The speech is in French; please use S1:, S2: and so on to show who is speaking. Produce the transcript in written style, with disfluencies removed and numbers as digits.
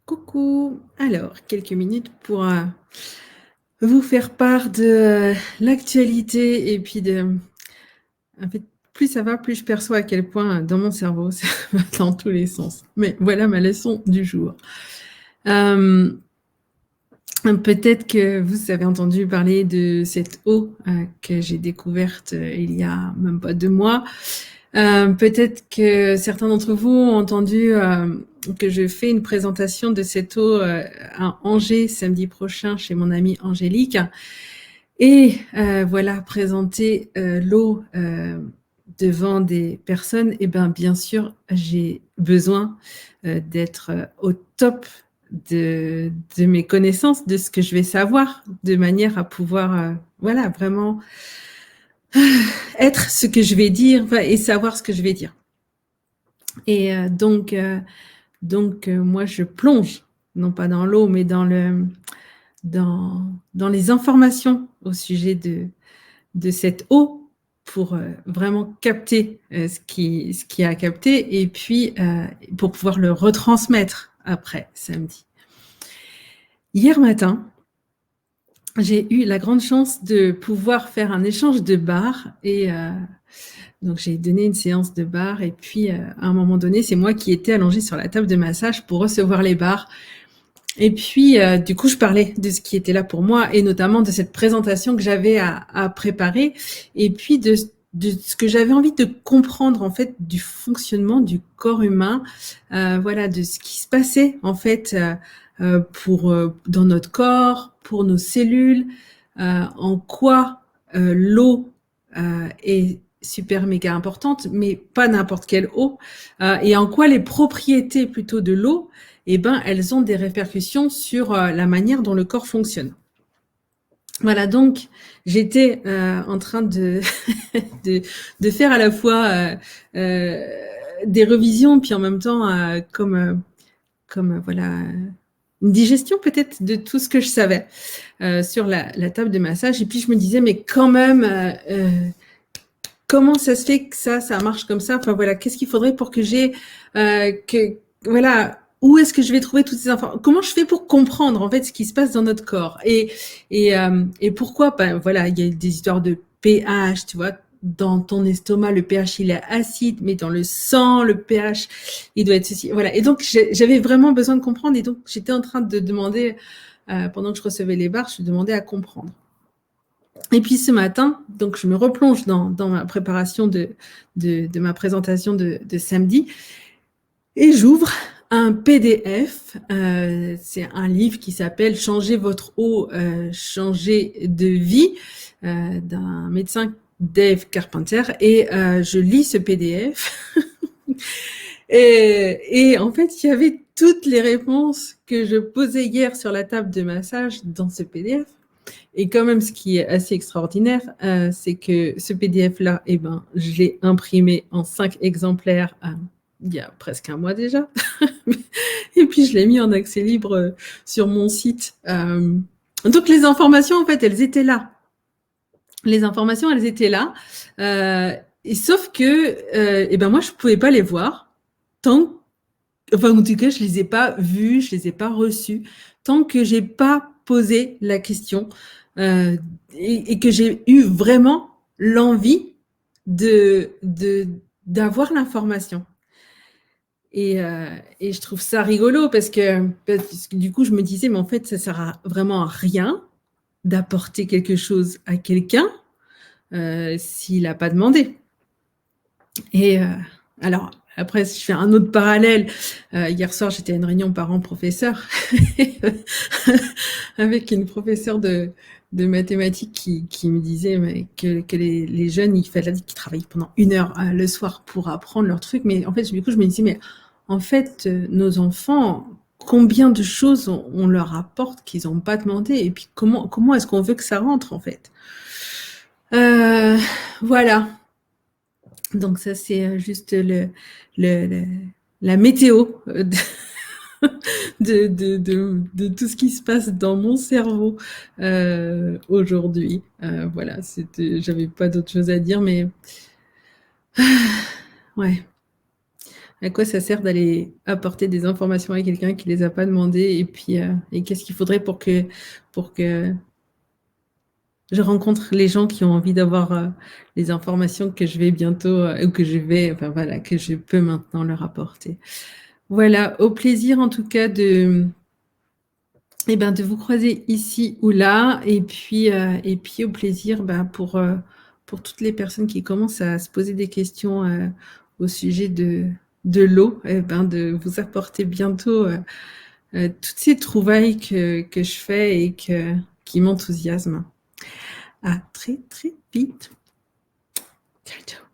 S1: Coucou. Alors, quelques minutes pour vous faire part de l'actualité et puis en fait, plus ça va, plus je perçois à quel point dans mon cerveau, ça va dans tous les sens. Mais voilà ma leçon du jour. Euh, Peut-être que vous avez entendu parler de cette eau que j'ai découverte il y a même pas 2 mois. Peut-être que certains d'entre vous ont entendu que je fais une présentation de cette eau à Angers samedi prochain chez mon amie Angélique. Et voilà, présenter l'eau devant des personnes, et ben bien sûr, j'ai besoin d'être au top de mes connaissances, de ce que je vais savoir, de manière à pouvoir voilà, vraiment être ce que je vais dire et savoir ce que je vais dire. Et moi, je plonge, non pas dans l'eau, mais dans les informations au sujet de cette eau pour vraiment capter ce qui a capté et puis pour pouvoir le retransmettre après, samedi. Hier matin, j'ai eu la grande chance de pouvoir faire un échange de bars et donc j'ai donné une séance de bar et puis à un moment donné, c'est moi qui étais allongée sur la table de massage pour recevoir les bars. Et puis du coup, je parlais de ce qui était là pour moi et notamment de cette présentation que j'avais à préparer et puis de ce que j'avais envie de comprendre en fait du fonctionnement du corps humain, voilà, de ce qui se passait en fait pour dans notre corps, pour nos cellules, en quoi l'eau est super méga importante, mais pas n'importe quelle eau, et en quoi les propriétés plutôt de l'eau, eh ben, elles ont des répercussions sur la manière dont le corps fonctionne. Voilà, donc j'étais en train de faire à la fois des revisions, puis en même temps comme voilà une digestion peut-être de tout ce que je savais sur la table de massage. Et puis je me disais, mais quand même, comment ça se fait que ça marche comme ça? Enfin voilà, qu'est-ce qu'il faudrait pour que j'ai voilà, où est-ce que je vais trouver toutes ces informations? Comment je fais pour comprendre en fait ce qui se passe dans notre corps? Et pourquoi? Ben voilà, il y a des histoires de pH, tu vois. Dans ton estomac, le pH il est acide, mais dans le sang, le pH il doit être ceci. Voilà. Et donc j'avais vraiment besoin de comprendre. Et donc j'étais en train de demander pendant que je recevais les barres, je demandais à comprendre. Et puis ce matin, donc je me replonge dans ma préparation de ma présentation de samedi et j'ouvre un PDF. C'est un livre qui s'appelle Changer votre eau, changer de vie d'un médecin Dave Carpenter. Et je lis ce PDF. Et en fait, il y avait toutes les réponses que je posais hier sur la table de massage dans ce PDF. Et quand même, ce qui est assez extraordinaire, c'est que ce PDF-là, eh ben, je l'ai imprimé en 5 exemplaires il y a presque un mois déjà. Et puis, je l'ai mis en accès libre sur mon site. Donc, les informations, en fait, elles étaient là. Les informations, elles étaient là. Et sauf que, eh ben, moi, je ne pouvais pas les voir tant enfin, en tout cas, je les ai pas vues, je les ai pas reçues, tant que j'ai pas posé la question et que j'ai eu vraiment l'envie de d'avoir l'information. Et je trouve ça rigolo parce que du coup, je me disais, mais en fait, ça sert vraiment à rien d'apporter quelque chose à quelqu'un s'il n'a pas demandé. Et alors, après, je fais un autre parallèle. Hier soir, j'étais à une réunion parents-professeurs avec une professeure de mathématiques qui me disait mais que les jeunes, il fallait qu'ils travaillent pendant 1 heure le soir pour apprendre leur truc. Mais en fait, du coup, je me disais, mais en fait, nos enfants, combien de choses on leur apporte qu'ils n'ont pas demandé et puis comment est-ce qu'on veut que ça rentre, en fait voilà. Donc ça, c'est juste le la météo de tout ce qui se passe dans mon cerveau aujourd'hui. Voilà, j'avais pas d'autre chose à dire, mais ouais. À quoi ça sert d'aller apporter des informations à quelqu'un qui les a pas demandées et puis, et qu'est-ce qu'il faudrait pour que je rencontre les gens qui ont envie d'avoir, les informations que je vais bientôt, ou que je vais enfin voilà, que je peux maintenant leur apporter. Voilà, au plaisir en tout cas de vous croiser ici ou là et puis au plaisir, pour toutes les personnes qui commencent à se poser des questions, au sujet de l'eau de vous apporter bientôt, toutes ces trouvailles que je fais et qui m'enthousiasment. À très, très vite. Ciao, ciao.